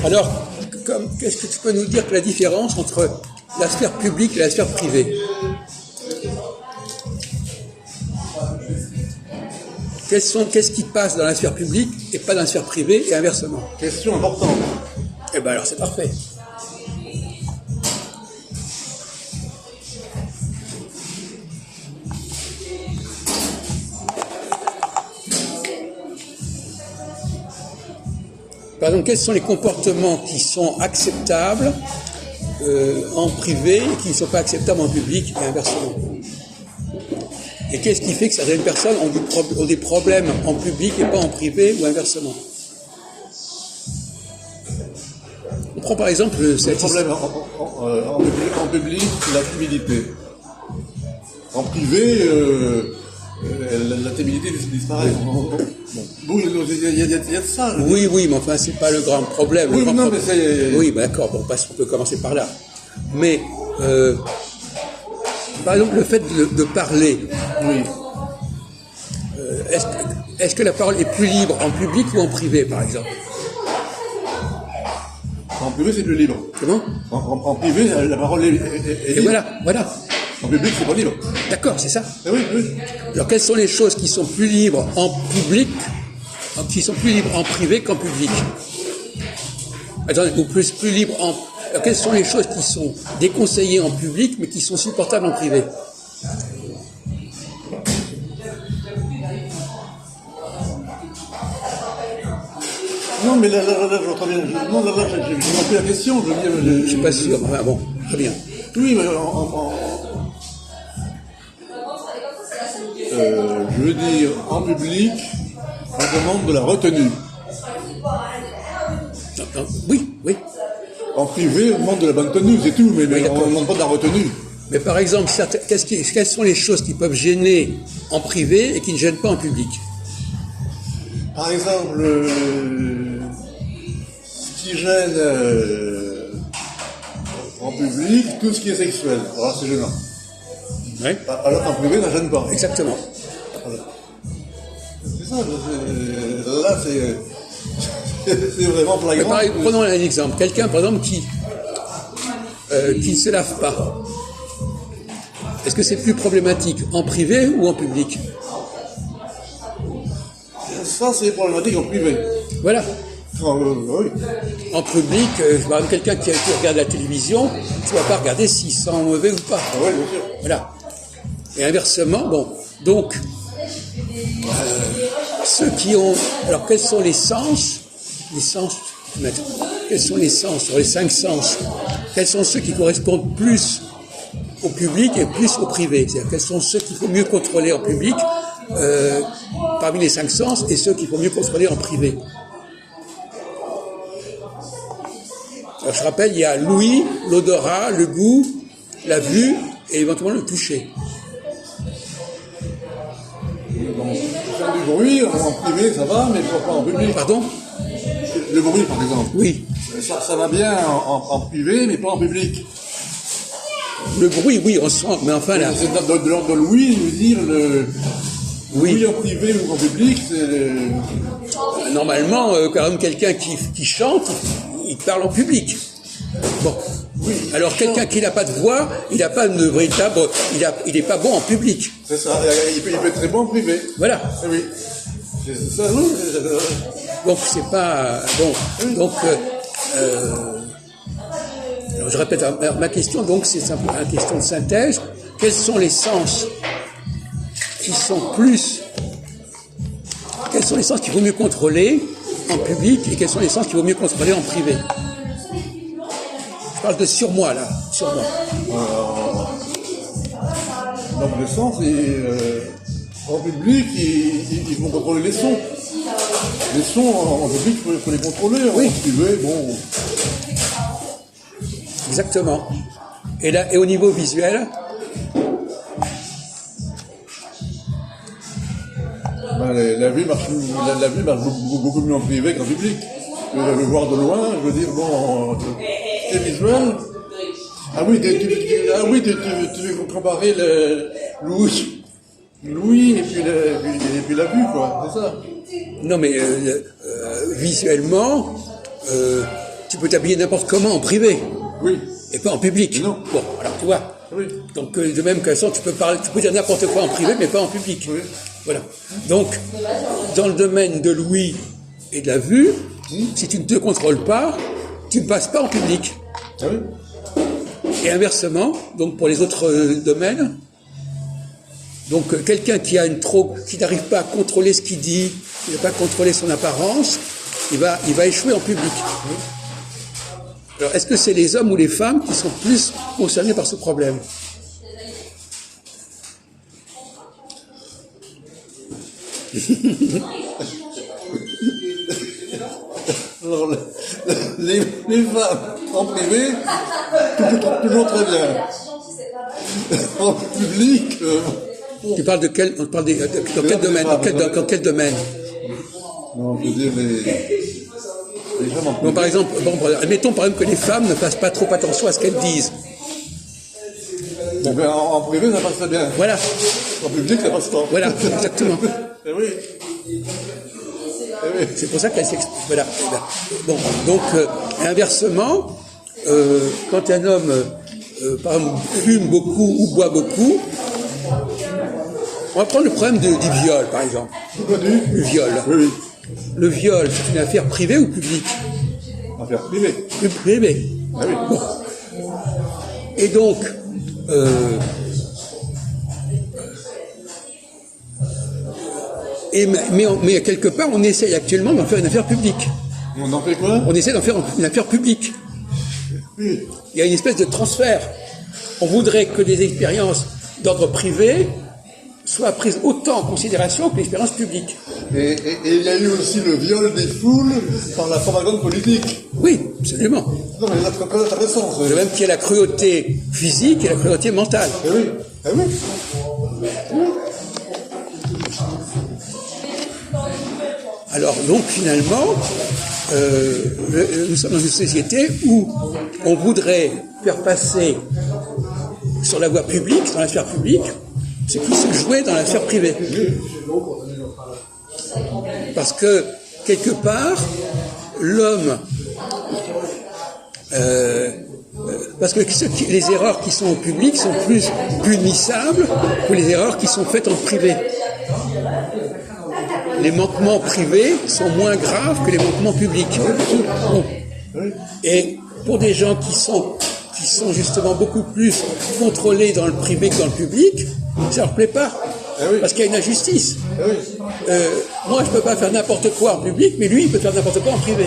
Alors, qu'est-ce que tu peux nous dire que la différence entre la sphère publique et la sphère privée? Qu'est-ce qui passe dans la sphère publique et pas dans la sphère privée et inversement? Question importante. Eh bien alors c'est parfait. Par exemple, quels sont les comportements qui sont acceptables en privé et qui ne sont pas acceptables en public et inversement? Et qu'est-ce qui fait que certaines personnes ont des problèmes en public et pas en privé ou inversement? On prend par exemple Le problème en public, c'est la timidité. En privé, la timidité disparaît. Bon, il y a de ça. Oui, mais enfin, c'est pas le grand problème. Oui, non, mais c'est... Oui, d'accord, bon, on peut commencer par là. Mais, par exemple, le fait de parler, Oui. est-ce que la parole est plus libre en public ou en privé, par exemple? En privé, c'est plus libre. Comment? En privé, la parole est libre. Et voilà. En public, c'est pas libre. D'accord, c'est ça. Oui. Alors, quelles sont les choses qui sont plus libres en public, qui sont plus libres en privé qu'en public? Attendez, ou plus libres en... Alors, quelles sont les choses qui sont déconseillées en public, mais qui sont supportables en privé? Non, mais là, je vois très bien. Non, là, j'ai manqué la question. Je suis pas sûr. Enfin, bon, très bien. Oui, mais je veux dire, en public, on demande de la retenue. Non, oui. En privé, on demande de la bonne tenue, c'est tout, mais on ne demande pas de la retenue. Mais par exemple, quelles sont les choses qui peuvent gêner en privé et qui ne gênent pas en public? Par exemple, ce qui gêne en public, tout ce qui est sexuel. Alors c'est gênant. Oui. Alors qu'en privé, ça ne gêne pas. Exactement. Voilà. C'est ça, là c'est vraiment Mais flagrant. pareil, prenons un exemple. Quelqu'un, par exemple, qui ne se lave pas. Est-ce que c'est plus problématique en privé ou en public? Ça, c'est problématique en privé. Voilà. Oui. En public, par exemple, quelqu'un qui regarde la télévision, tu ne vas pas regarder s'il sent mauvais ou pas. Ah oui, bien sûr. Voilà. Et inversement, bon, donc, ceux qui ont... Alors, quels sont les sens? Quels sont les sens, sur les 5 sens? Quels sont ceux qui correspondent plus au public et plus au privé? C'est-à-dire, quels sont ceux qu'il faut mieux contrôler en public parmi les 5 sens et ceux qu'il faut mieux contrôler en privé? Alors, je rappelle, il y a l'ouïe, l'odorat, le goût, la vue et éventuellement le toucher. Donc, faire du bruit, en privé, ça va, mais pas en public. Pardon? Le bruit, par exemple. Oui. Ça va bien en privé, mais pas en public. Le bruit, oui, on sent, mais enfin là... C'est de l'ordre de l'ouïe, je veux dire, Oui. oui, en privé ou en public, c'est... Normalement, quand même, quelqu'un qui chante, il parle en public. Bon. Oui. Alors, quelqu'un qui n'a pas de voix, il n'a pas de véritable... Il n'est pas bon en public. C'est ça, il peut être très bon en privé. Voilà. Oui. C'est ça, oui. Donc, c'est pas... Bon. Donc, alors, je répète, alors, ma question, donc, c'est simplement une question de synthèse. Quels sont les sens qui sont plus... Quels sont les sens qu'il vaut mieux contrôler en public et quels sont les sens qu'il vaut mieux contrôler en privé? Je parle de surmoi, là. Surmoi. Donc le sens, en public, ils vont contrôler les sons. Les sons, en public, il faut les contrôler. Oui. En privé, bon... Exactement. Et là, et au niveau visuel, la vue marche beaucoup mieux en privé qu'en public. Le voir de loin, je veux dire, bon, c'est visuel. Ah oui, tu veux comparer l'ouïe et puis la vue, quoi, c'est ça. non mais visuellement, tu peux t'habiller n'importe comment en privé, Oui. et pas en public. Non. Bon, alors tu vois. Oui. Donc de même façon, tu peux dire n'importe quoi en privé, mais pas en public. Oui. Voilà. Donc, dans le domaine de l'ouïe et de la vue, si tu ne te contrôles pas, tu ne passes pas en public. Ah oui. Et inversement, donc pour les autres domaines, donc quelqu'un qui n'arrive pas à contrôler ce qu'il dit, qui n'a pas contrôler son apparence, il va échouer en public. Alors, est-ce que c'est les hommes ou les femmes qui sont plus concernés par ce problème? Alors, les femmes en privé, toujours très bien. En public, Tu parles de quel, dans quel domaine, dans quel domaine? non, je veux dire les femmes en privé. Bon, par exemple, admettons par exemple que les femmes ne fassent pas trop attention à ce qu'elles disent. Eh ben, en privé, ça passe très bien. Voilà, En public, ça passe pas. voilà, exactement. Eh oui. Eh oui. C'est pour ça qu'elle s'exprime. Voilà. Bon, donc, inversement, quand un homme, par exemple, fume beaucoup ou boit beaucoup, on va prendre le problème du viol, par exemple. Le viol. Oui, oui. Le viol, c'est une affaire privée ou publique? Affaire privée. Privée. Ah oui. Bon. Et donc, mais quelque part, on essaye actuellement d'en faire une affaire publique. On en fait quoi? On essaie d'en faire une affaire publique. Oui. Il y a une espèce de transfert. On voudrait que les expériences d'ordre privé soient prises autant en considération que l'expérience publique. Et il y a eu aussi le viol des foules par la propagande politique. Oui, absolument. Non, mais là, c'est intéressant. De même qu'il y a la cruauté physique et la cruauté mentale. Eh oui. Eh oui. Alors donc finalement, nous sommes dans une société où on voudrait faire passer sur la voie publique, dans la sphère publique, ce qui se jouait dans la sphère privée. Parce que, quelque part, l'homme... parce que les erreurs qui sont au public sont plus punissables que les erreurs qui sont faites en privé. Les manquements privés sont moins graves que les manquements publics. Bon. Et pour des gens qui sont justement beaucoup plus contrôlés dans le privé que dans le public, ça leur plaît pas. Parce qu'il y a une injustice. Moi, je peux pas faire n'importe quoi en public, mais lui, il peut faire n'importe quoi en privé.